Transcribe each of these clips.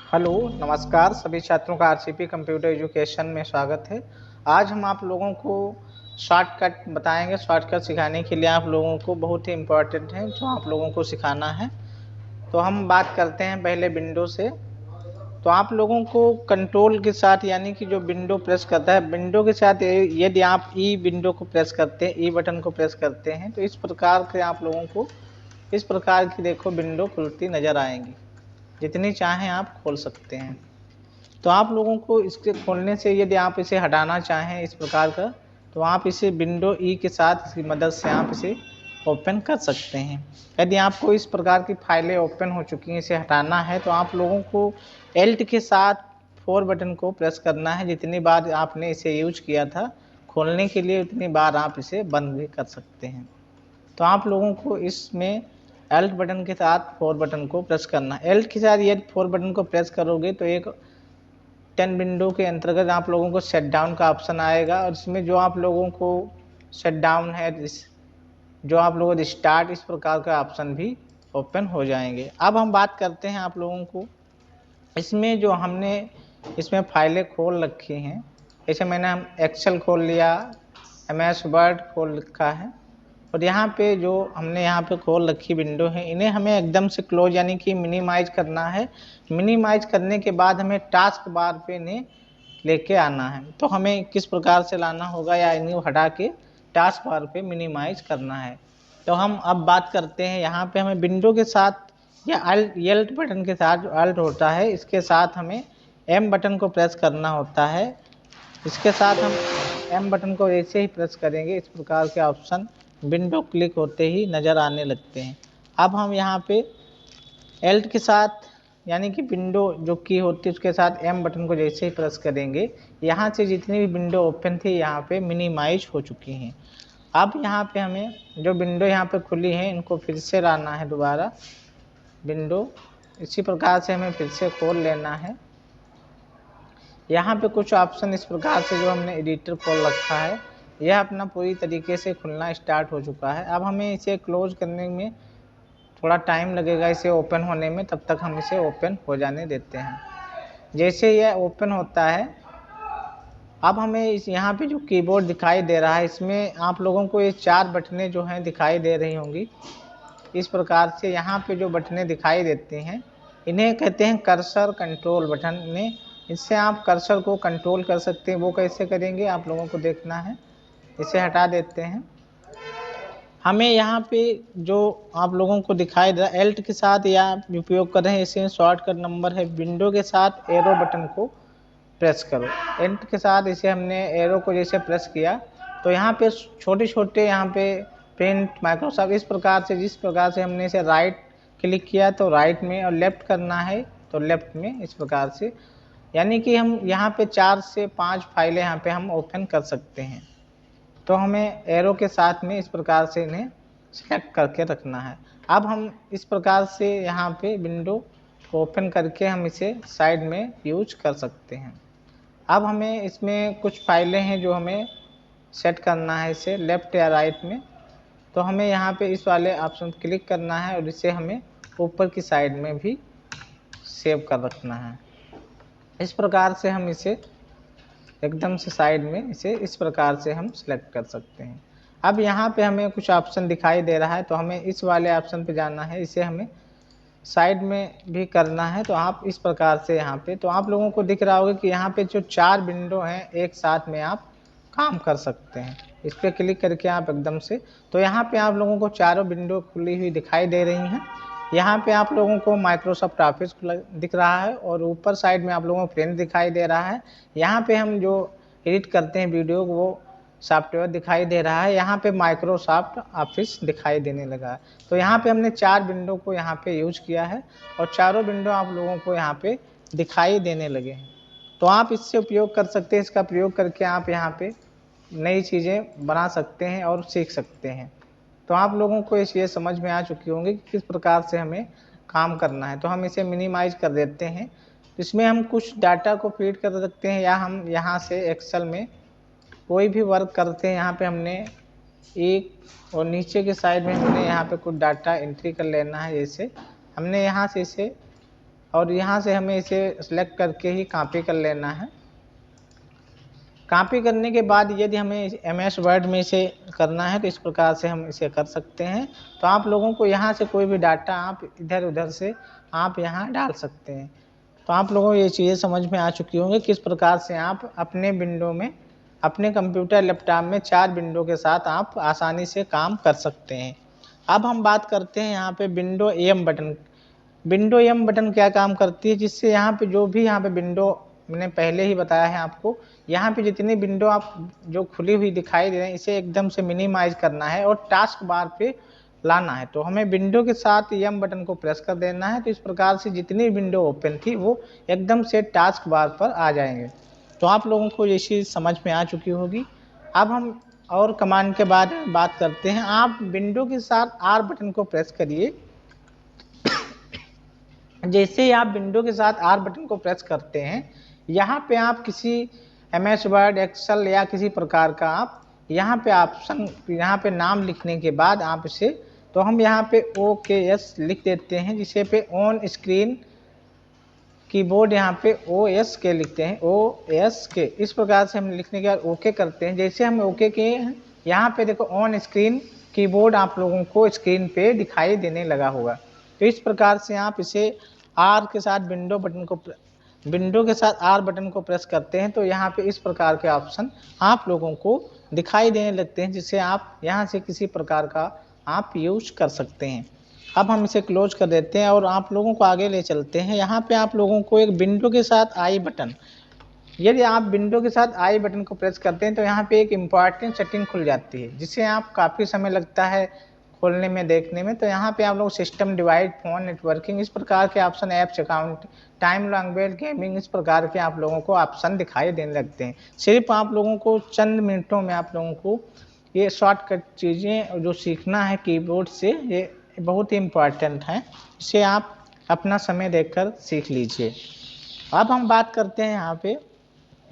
Hello, नमस्कार सभी छात्रों का आरसीपी कंप्यूटर एजुकेशन में स्वागत है। आज हम आप लोगों को शॉर्टकट बताएंगे। शॉर्टकट सिखाने के लिए आप लोगों को बहुत ही इम्पोर्टेंट है जो आप लोगों को सिखाना है। तो हम बात करते हैं पहले विंडो से। तो आप लोगों को कंट्रोल के साथ यानी कि जो विंडो प्रेस करता है, विंडो के साथ यदि आप ई विंडो को प्रेस करते हैं, ई बटन को प्रेस करते हैं तो इस प्रकार के आप लोगों को इस प्रकार की देखो विंडो खुलती नजर आएंगी। जितनी चाहें आप खोल सकते हैं। तो आप लोगों को इसके खोलने से यदि आप इसे हटाना चाहें इस प्रकार का, तो आप इसे विंडो ई के साथ इसकी मदद से आप इसे ओपन कर सकते हैं। यदि आपको इस प्रकार की फाइलें ओपन हो चुकी हैं, इसे हटाना है तो आप लोगों को एल्ट के साथ 4 बटन को प्रेस करना है। जितनी बार आपने इसे यूज किया था खोलने के लिए उतनी बार आप इसे बंद भी कर सकते हैं। तो आप लोगों को इसमें एल्ट बटन के साथ 4 बटन को प्रेस करना है। एल्ट के साथ यदि 4 बटन को प्रेस करोगे तो एक 10 विंडो के अंतर्गत आप लोगों को शट डाउन का ऑप्शन आएगा और इसमें जो आप लोगों को शट डाउन है, जो आप लोगों को स्टार्ट, इस प्रकार का ऑप्शन भी ओपन हो जाएंगे। अब हम बात करते हैं आप लोगों को इसमें जो हमने इसमें फाइलें खोल रखी हैं। जैसे मैंने हम एक्सेल खोल लिया, MS वर्ड खोल रखा है और यहाँ पे जो हमने यहाँ पे खोल रखी विंडो है, इन्हें हमें एकदम से क्लोज यानी कि मिनिमाइज करना है। मिनिमाइज करने के बाद हमें टास्क बार पे इन्हें लेके आना है। तो हमें किस प्रकार से लाना होगा या इन्हें हटा के टास्क बार पे मिनिमाइज करना है। तो हम अब बात करते हैं यहाँ पे हमें विंडो के साथ या एल्ट बटन के साथ, जो अल्ट होता है इसके साथ हमें एम बटन को प्रेस करना होता है। इसके साथ हम एम बटन को ऐसे ही प्रेस करेंगे, इस प्रकार के ऑप्शन विंडो क्लिक होते ही नज़र आने लगते हैं। अब हम यहाँ पे एल्ट के साथ यानी कि विंडो जो की होती है उसके साथ एम बटन को जैसे ही प्रेस करेंगे, यहाँ से जितनी भी विंडो ओपन थी यहाँ पे मिनिमाइज हो चुकी हैं। अब यहाँ पे हमें जो विंडो यहाँ पे खुली है इनको फिर से लाना है दोबारा विंडो। इसी प्रकार से हमें फिर से खोल लेना है। यहाँ पे कुछ ऑप्शन इस प्रकार से जो हमने एडिटर खोल रखा है, यह अपना पूरी तरीके से खुलना स्टार्ट हो चुका है। अब हमें इसे क्लोज करने में थोड़ा टाइम लगेगा, इसे ओपन होने में, तब तक हम इसे ओपन हो जाने देते हैं। जैसे यह ओपन होता है, अब हमें इस यहाँ पे जो कीबोर्ड दिखाई दे रहा है इसमें आप लोगों को ये 4 बटनें जो हैं दिखाई दे रही होंगी। इस प्रकार से यहाँ पे जो बटनें दिखाई देती हैं इन्हें कहते हैं कर्सर कंट्रोल बटन ने। इससे आप कर्सर को कंट्रोल कर सकते हैं। वो कैसे करेंगे आप लोगों को देखना है। इसे हटा देते हैं। हमें यहाँ पे जो आप लोगों को दिखाई दे रहा है एल्ट के साथ या उपयोग कर रहे हैं, इसे शॉर्टकट नंबर है विंडो के साथ एरो बटन को प्रेस करो। एल्ट के साथ इसे हमने एरो को जैसे प्रेस किया तो यहाँ पे छोटे छोटे यहाँ पे पेंट, माइक्रोसॉफ्ट, इस प्रकार से जिस प्रकार से हमने इसे राइट क्लिक किया तो राइट में और लेफ्ट करना है तो लेफ्ट में, इस प्रकार से यानी कि हम यहाँ पे 4 से 5 फाइलें यहाँ पे हम ओपन कर सकते हैं। तो हमें एरो के साथ में इस प्रकार से इन्हें सेलेक्ट करके रखना है। अब हम इस प्रकार से यहाँ पे विंडो को ओपन करके हम इसे साइड में यूज कर सकते हैं। अब हमें इसमें कुछ फाइलें हैं जो हमें सेट करना है, इसे लेफ्ट या राइट में। तो हमें यहाँ पे इस वाले ऑप्शन क्लिक करना है और इसे हमें ऊपर की साइड में भी सेव कर रखना है। इस प्रकार से हम इसे एकदम से साइड में इसे इस प्रकार से हम सिलेक्ट कर सकते हैं। अब यहाँ पे हमें कुछ ऑप्शन दिखाई दे रहा है तो हमें इस वाले ऑप्शन पे जाना है, इसे हमें साइड में भी करना है। तो आप इस प्रकार से यहाँ पे, तो आप लोगों को दिख रहा होगा कि यहाँ पे जो 4 विंडो हैं एक साथ में आप काम कर सकते हैं। इस पर क्लिक करके आप एकदम से, तो यहाँ पे आप लोगों को चारों विंडो खुली हुई दिखाई दे रही हैं। यहाँ पे आप लोगों को माइक्रोसॉफ्ट ऑफिस दिख रहा है और ऊपर साइड में आप लोगों को फ्रेंड दिखाई दे रहा है। यहाँ पे हम जो एडिट करते हैं वीडियो वो सॉफ्टवेयर दिखाई दे रहा है। यहाँ पे माइक्रोसॉफ्ट ऑफिस दिखाई देने लगा है। तो यहाँ पे हमने 4 विंडो को यहाँ पे यूज किया है और चारों विंडो आप लोगों को यहाँ पे दिखाई देने लगे हैं। तो आप इससे उपयोग कर सकते हैं। इसका प्रयोग करके आप यहाँ पे नई चीज़ें बना सकते हैं और सीख सकते हैं। तो आप लोगों को ये समझ में आ चुकी होंगी कि किस प्रकार से हमें काम करना है। तो हम इसे मिनिमाइज कर देते हैं। इसमें हम कुछ डाटा को फीड कर सकते हैं या हम यहाँ से एक्सेल में कोई भी वर्क करते हैं। यहाँ पे हमने एक और नीचे के साइड में हमने यहाँ पे कुछ डाटा एंट्री कर लेना है। जैसे हमने यहाँ से इसे और यहाँ से हमें इसे सिलेक्ट करके ही कॉपी कर लेना है। कॉपी करने के बाद यदि हमें MS वर्ड में इसे करना है तो इस प्रकार से हम इसे कर सकते हैं। तो आप लोगों को यहाँ से कोई भी डाटा आप इधर उधर से आप यहाँ डाल सकते हैं। तो आप लोगों को ये चीज़ें समझ में आ चुकी होंगी किस प्रकार से आप अपने विंडो में, अपने कंप्यूटर लैपटॉप में 4 विंडो के साथ आप आसानी से काम कर सकते हैं। अब हम बात करते हैं यहाँ पे window M button. Window M button क्या काम करती है, जिससे यहाँ पे जो भी यहाँ पे विंडो मैंने पहले ही बताया है आपको, यहाँ पे जितनी विंडो आप जो खुली हुई दिखाई दे रहे हैं इसे एकदम से मिनिमाइज करना है और टास्क बार पे लाना है। तो हमें विंडो के साथ एम बटन को प्रेस कर देना है। तो इस प्रकार से जितनी विंडो ओपन थी वो एकदम से टास्क बार पर आ जाएंगे। तो आप लोगों को ये चीज़ समझ में आ चुकी होगी। अब हम और कमांड के बारे में बात करते हैं। आप विंडो के साथ आर बटन को प्रेस करिए। जैसे ही आप विंडो के साथ आर बटन को प्रेस करते हैं, यहाँ पे आप किसी MS वर्ड, एक्सेल या किसी प्रकार का आप यहाँ पे ऑप्शन, यहाँ पे नाम लिखने के बाद आप इसे, तो हम यहाँ पे OKS लिख देते हैं, जिसे पे ऑन स्क्रीन कीबोर्ड यहाँ पे OS के लिखते हैं, OS के। इस प्रकार से हम लिखने के बाद ओके करते हैं। जैसे हम ओके किए हैं, यहाँ पे देखो ऑन स्क्रीन कीबोर्ड आप लोगों को स्क्रीन पे दिखाई देने लगा होगा। तो इस प्रकार से आप इसे आर के साथ विंडो के साथ आर बटन को प्रेस करते हैं तो यहाँ पे इस प्रकार के ऑप्शन आप लोगों को दिखाई देने लगते हैं, जिससे आप यहाँ से किसी प्रकार का आप यूज कर सकते हैं। अब हम इसे क्लोज कर देते हैं और आप लोगों को आगे ले चलते हैं। यहाँ पे आप लोगों को एक विंडो के साथ आई बटन, यदि आप विंडो के साथ आई बटन को प्रेस करते हैं तो यहाँ पे एक इम्पॉर्टेंट सेटिंग खुल जाती है, जिसे आप काफ़ी समय लगता है खोलने में, देखने में। तो यहाँ पे आप लोग सिस्टम, डिवाइस, फोन, नेटवर्किंग, इस प्रकार के option, apps, account, time, language, gaming, इस प्रकार के आप लोगों को ऑप्शन दिखाई देने लगते हैं। सिर्फ आप लोगों को चंद मिनटों में आप लोगों को ये शॉर्टकट चीज़ें जो सीखना है कीबोर्ड से, ये बहुत ही इम्पॉर्टेंट है। इसे आप अपना समय देखकर सीख लीजिए। अब हम बात करते हैं यहाँ पे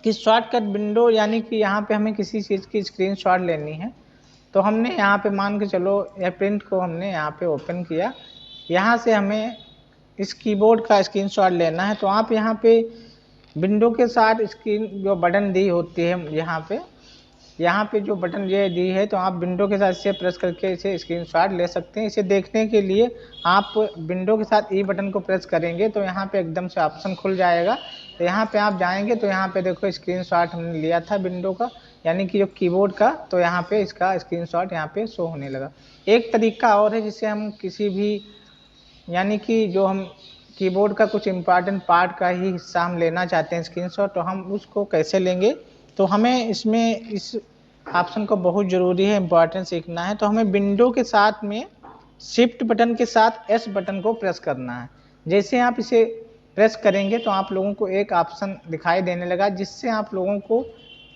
कि शॉर्टकट विंडो, यानी कि यहाँ पे हमें किसी चीज़ की स्क्रीनशॉट लेनी है। तो हमने यहाँ पे मान के चलो या प्रिंट को हमने यहाँ पे ओपन किया, यहाँ से हमें इस कीबोर्ड का स्क्रीनशॉट लेना है। तो आप यहाँ पे विंडो के साथ स्क्रीन जो बटन दी होती है, यहाँ पे जो बटन ये दी है, तो आप विंडो के साथ इसे प्रेस करके इसे स्क्रीनशॉट ले सकते हैं। इसे देखने के लिए आप विंडो के साथ ई बटन को प्रेस करेंगे तो यहाँ पे एकदम से ऑप्शन खुल जाएगा। तो यहाँ पे आप जाएंगे तो यहाँ पे देखो स्क्रीनशॉट हमने लिया था विंडो का, यानी कि जो कीबोर्ड का, तो यहाँ पे इसका स्क्रीनशॉट यहाँ पे शो होने लगा। एक तरीका और है जिससे हम किसी भी, यानी कि जो हम कीबोर्ड का कुछ इम्पॉर्टेंट पार्ट का ही हिस्सा हम लेना चाहते हैं स्क्रीनशॉट, तो हम उसको कैसे लेंगे, तो हमें इसमें इस ऑप्शन को बहुत ज़रूरी है, इम्पॉर्टेंट सीखना है। तो हमें विंडो के साथ में शिफ्ट बटन के साथ S बटन को प्रेस करना है। जैसे आप इसे प्रेस करेंगे तो आप लोगों को एक ऑप्शन दिखाई देने लगा, जिससे आप लोगों को,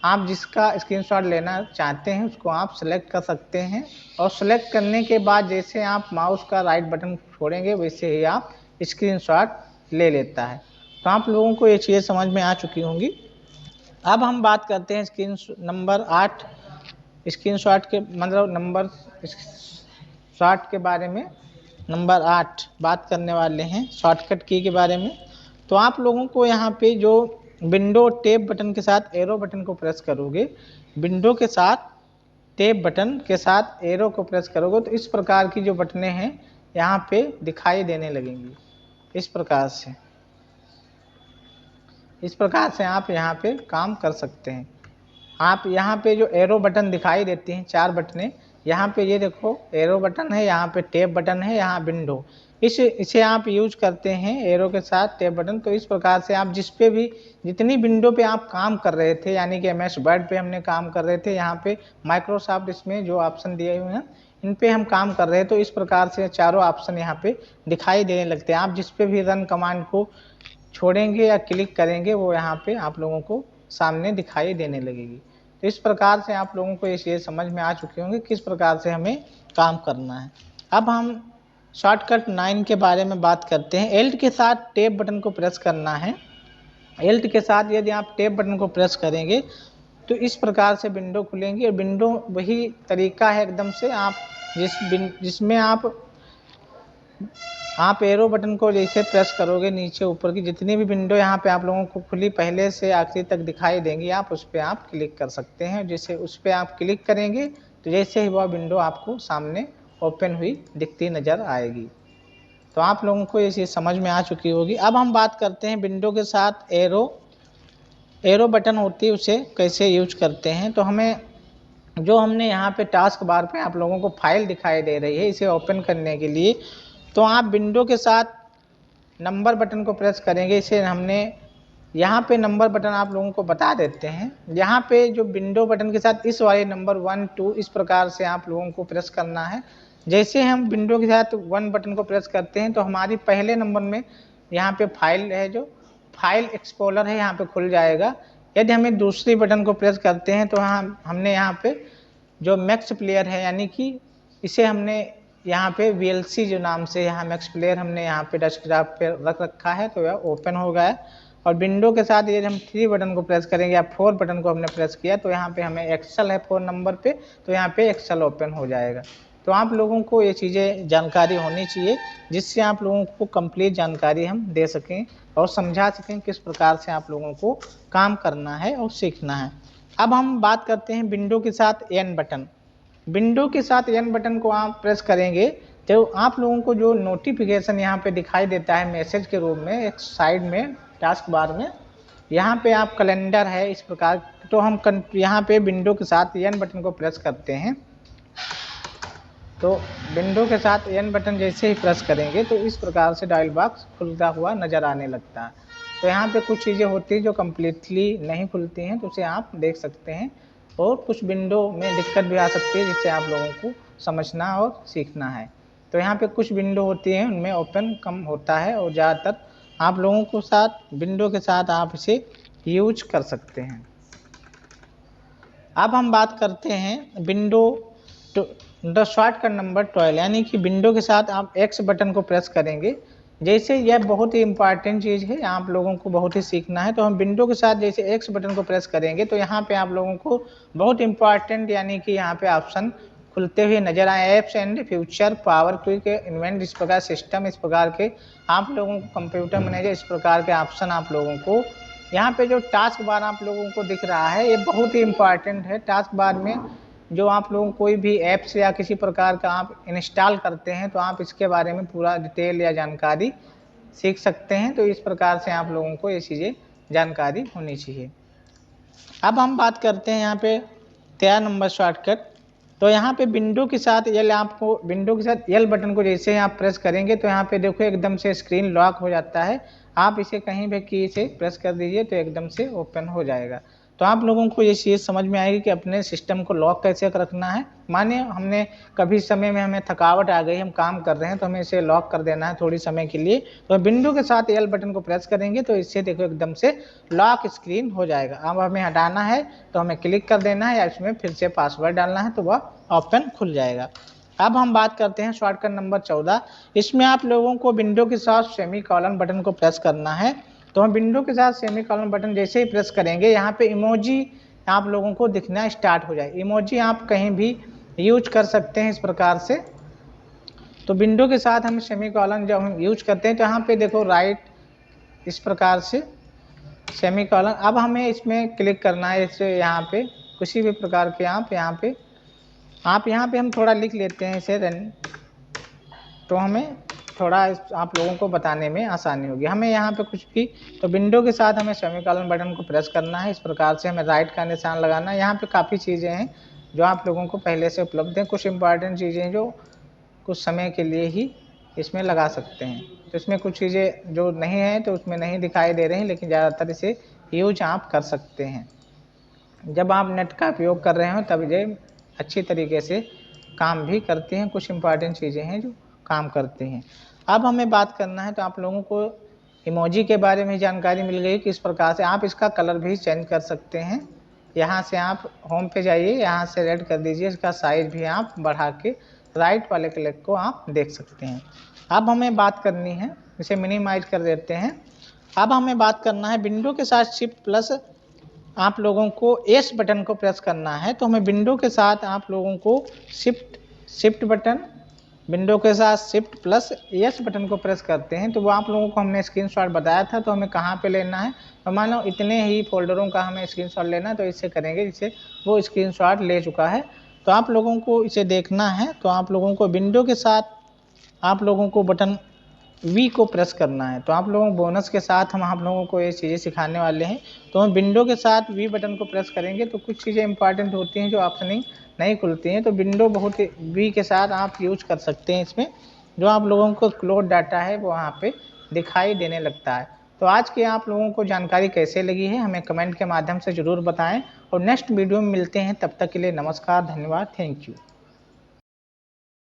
आप जिसका स्क्रीनशॉट लेना चाहते हैं उसको आप सेलेक्ट कर सकते हैं। और सेलेक्ट करने के बाद जैसे आप माउस का राइट बटन छोड़ेंगे वैसे ही आप स्क्रीनशॉट ले लेता है। तो आप लोगों को ये चीज़ें समझ में आ चुकी होंगी। अब हम बात करते हैं स्क्रीन नंबर 8, स्क्रीनशॉट के मतलब नंबर शॉट के बारे में। नंबर 8 बात करने वाले हैं शॉर्टकट की के बारे में। तो आप लोगों को यहाँ पे जो विंडो टैब बटन के साथ एरो बटन को प्रेस करोगे, विंडो के साथ टैब बटन के साथ एरो को प्रेस करोगे तो इस प्रकार की जो बटनें हैं यहाँ पे दिखाई देने लगेंगी। इस प्रकार से आप यहाँ पे काम कर सकते हैं। आप यहाँ पे जो एरो बटन दिखाई देती हैं 4 बटनें, यहाँ पे ये देखो एरो बटन है, यहाँ पे टैब बटन है, यहाँ विंडो, इसे आप यूज करते हैं एरो के साथ टैब बटन। तो इस प्रकार से आप जिस पे भी, जितनी विंडो पे आप काम कर रहे थे, यानी कि MS वर्ड पे हमने काम कर रहे थे, यहाँ पे माइक्रोसॉफ्ट इसमें जो ऑप्शन दिए हुए हैं इन पे हम काम कर रहे हैं। तो इस प्रकार से चारों ऑप्शन यहाँ पे दिखाई देने लगते हैं। आप जिस पे भी रन कमांड को छोड़ेंगे या क्लिक करेंगे वो यहाँ पे आप लोगों को सामने दिखाई देने लगेगी। तो इस प्रकार से आप लोगों को ये चीज़ समझ में आ चुकी होंगी किस प्रकार से हमें काम करना है। अब हम शॉर्टकट 9 के बारे में बात करते हैं। एल्ट के साथ टैब बटन को प्रेस करना है। एल्ट के साथ यदि आप टैब बटन को प्रेस करेंगे तो इस प्रकार से विंडो खुलेंगी और विंडो वही तरीका है एकदम से, आप जिसमें आप आप एरो बटन को जैसे प्रेस करोगे, नीचे ऊपर की जितनी भी विंडो यहाँ पे आप लोगों को खुली पहले से आखिरी तक दिखाई देंगी, आप उस पर आप क्लिक कर सकते हैं। जैसे उस पर आप क्लिक करेंगे तो जैसे ही वह विंडो आपको सामने ओपन हुई दिखती नज़र आएगी। तो आप लोगों को ये चीज़ समझ में आ चुकी होगी। अब हम बात करते हैं विंडो के साथ एरो बटन होती है उसे कैसे यूज करते हैं। तो हमें जो हमने यहाँ पे टास्क बार पे आप लोगों को फाइल दिखाई दे रही है, इसे ओपन करने के लिए तो आप विंडो के साथ नंबर बटन को प्रेस करेंगे। इसे हमने यहाँ पे नंबर बटन आप लोगों को बता देते हैं। यहाँ पे जो विंडो बटन के साथ इस वाले नंबर 1 2 इस प्रकार से आप लोगों को प्रेस करना है। जैसे हम विंडो के साथ 1 बटन को प्रेस करते हैं तो हमारी पहले नंबर में यहाँ पे फाइल है, जो फाइल एक्सप्लोरर है यहाँ पे खुल जाएगा। यदि हमें दूसरी बटन को प्रेस करते हैं तो हमने यहाँ पे जो मैक्स प्लेयर है, यानी कि इसे हमने यहाँ पे VLC जो नाम से यहाँ मैक्स प्लेयर हमने यहाँ पे डेस्कटॉप पे रख रखा है, तो यह ओपन हो गया है। और विंडो के साथ यदि हम 3 बटन को प्रेस करेंगे या 4 बटन को हमने प्रेस किया तो यहाँ पे हमें एक्सेल है 4 नंबर पे, तो यहाँ पे एक्सेल ओपन हो जाएगा। तो आप लोगों को ये चीज़ें जानकारी होनी चाहिए जिससे आप लोगों को कंप्लीट जानकारी हम दे सकें और समझा सकें किस प्रकार से आप लोगों को काम करना है और सीखना है। अब हम बात करते हैं विंडो के साथ एन बटन। विंडो के साथ एन बटन को आप प्रेस करेंगे तो आप लोगों को जो नोटिफिकेशन यहाँ पे दिखाई देता है मैसेज के रूप में, एक साइड में टास्क बार में यहाँ पे आप कैलेंडर है इस प्रकार। तो हम यहाँ पे विंडो के साथ एन बटन को प्रेस करते हैं तो विंडो के साथ एन बटन जैसे ही प्रेस करेंगे तो इस प्रकार से डायल बॉक्स खुलता हुआ नज़र आने लगता है। तो यहाँ पे कुछ चीज़ें होती हैं जो कम्प्लीटली नहीं खुलती हैं, तो उसे आप देख सकते हैं। और कुछ विंडो में दिक्कत भी आ सकती है जिससे आप लोगों को समझना और सीखना है। तो यहाँ पे कुछ विंडो होती हैं उनमें ओपन कम होता है और ज़्यादातर आप लोगों को साथ विंडो के साथ आप इसे यूज कर सकते हैं। अब हम बात करते हैं विंडो द शॉर्टकट नंबर 12, यानी कि विंडो के साथ आप एक्स बटन को प्रेस करेंगे। जैसे यह बहुत ही इंपॉर्टेंट चीज़ है, आप लोगों को बहुत ही सीखना है। तो हम विंडो के साथ जैसे एक्स बटन को प्रेस करेंगे तो यहाँ पे आप लोगों को बहुत इंपॉर्टेंट यानी कि यहाँ पे ऑप्शन खुलते हुए नजर आए, apps and future, power quick, invent, इस प्रकार सिस्टम, इस प्रकार के आप लोगों को कंप्यूटर मैनेजर, इस प्रकार के ऑप्शन आप लोगों को यहाँ पे जो टास्क बार आप लोगों को दिख रहा है ये बहुत ही इंपॉर्टेंट है। टास्क बार में जो आप लोग कोई भी ऐप्स या किसी प्रकार का आप इंस्टॉल करते हैं तो आप इसके बारे में पूरा डिटेल या जानकारी सीख सकते हैं। तो इस प्रकार से आप लोगों को ये चीज़ें जानकारी होनी चाहिए। अब हम बात करते हैं यहाँ पे 13 नंबर शॉर्टकट। तो यहाँ पे विंडो के साथ विंडो के साथ एल बटन को जैसे आप प्रेस करेंगे तो यहाँ पे देखो एकदम से स्क्रीन लॉक हो जाता है। आप इसे कहीं भी की से प्रेस कर दीजिए तो एकदम से ओपन हो जाएगा। तो आप लोगों को ये चीज़ समझ में आएगी कि अपने सिस्टम को लॉक कैसे रखना है। माने हमने कभी समय में हमें थकावट आ गई, हम काम कर रहे हैं तो हमें इसे लॉक कर देना है थोड़ी समय के लिए, तो विंडो के साथ एल बटन को प्रेस करेंगे तो इससे देखो एकदम से लॉक स्क्रीन हो जाएगा। अब हमें हटाना है तो हमें क्लिक कर देना है या इसमें फिर से पासवर्ड डालना है तो वह ओपन खुल जाएगा। अब हम बात करते हैं शॉर्टकट नंबर 14। इसमें आप लोगों को विंडो के साथ सेमी कॉलन बटन को प्रेस करना है। तो हम विंडो के साथ सेमी कॉलन बटन जैसे ही प्रेस करेंगे यहाँ पे इमोजी आप लोगों को दिखना स्टार्ट हो जाए। इमोजी आप कहीं भी यूज कर सकते हैं इस प्रकार से। तो विंडो के साथ हम सेमी कॉलन जब हम यूज करते हैं तो यहाँ पे देखो राइट इस प्रकार से सेमी कॉलन। अब हमें इसमें क्लिक करना है, जैसे यहाँ पे किसी भी प्रकार के आप यहाँ पे हम थोड़ा लिख लेते हैं इसे तो हमें थोड़ा आप लोगों को बताने में आसानी होगी। हमें यहाँ पे कुछ भी, तो विंडो के साथ हमें सेमीकोलन बटन को प्रेस करना है। इस प्रकार से हमें राइट का निशान लगाना है। यहाँ पे काफ़ी चीज़ें हैं जो आप लोगों को पहले से उपलब्ध हैं। कुछ इंपॉर्टेंट चीज़ें जो कुछ समय के लिए ही इसमें लगा सकते हैं। तो इसमें कुछ चीज़ें जो नहीं हैं तो उसमें नहीं दिखाई दे रही हैं, लेकिन ज़्यादातर इसे यूज आप कर सकते हैं। जब आप नेट का उपयोग कर रहे हो तब ये अच्छी तरीके से काम भी करते हैं। कुछ इंपॉर्टेंट चीज़ें हैं जो काम करते हैं। अब हमें बात करना है तो आप लोगों को इमोजी के बारे में जानकारी मिल गई कि इस प्रकार से आप इसका कलर भी चेंज कर सकते हैं। यहाँ से आप होम पे जाइए, यहाँ से रेड कर दीजिए, इसका साइज भी आप बढ़ा के राइट वाले क्लिक को आप देख सकते हैं। अब हमें बात करनी है, इसे मिनिमाइज कर देते हैं। अब हमें बात करना है विंडो के साथ शिफ्ट प्लस आप लोगों को एस बटन को प्रेस करना है। तो हमें विंडो के साथ आप लोगों को शिफ्ट बटन विंडो के साथ शिफ्ट प्लस एस बटन को प्रेस करते हैं तो वो आप लोगों को हमने स्क्रीनशॉट बताया था, तो हमें कहाँ पे लेना है, तो मानो इतने ही फोल्डरों का हमें स्क्रीनशॉट लेना है, तो इससे करेंगे, जिससे वो स्क्रीनशॉट ले चुका है। तो आप लोगों को इसे देखना है, तो आप लोगों को विंडो के साथ आप लोगों को बटन वी को प्रेस करना है। तो आप लोगों बोनस के साथ हम आप लोगों को ये चीज़ें सिखाने वाले हैं। तो हम विंडो के साथ वी बटन को प्रेस करेंगे तो कुछ चीज़ें इंपॉर्टेंट होती हैं जो ऑप्शनिंग नहीं खुलती हैं, तो विंडो बहुत वी के साथ आप यूज कर सकते हैं। इसमें जो आप लोगों को क्लोज डाटा है वो वहाँ पे दिखाई देने लगता है। तो आज की आप लोगों को जानकारी कैसे लगी है हमें कमेंट के माध्यम से ज़रूर बताएं, और नेक्स्ट वीडियो में मिलते हैं। तब तक के लिए नमस्कार, धन्यवाद, थैंक यू।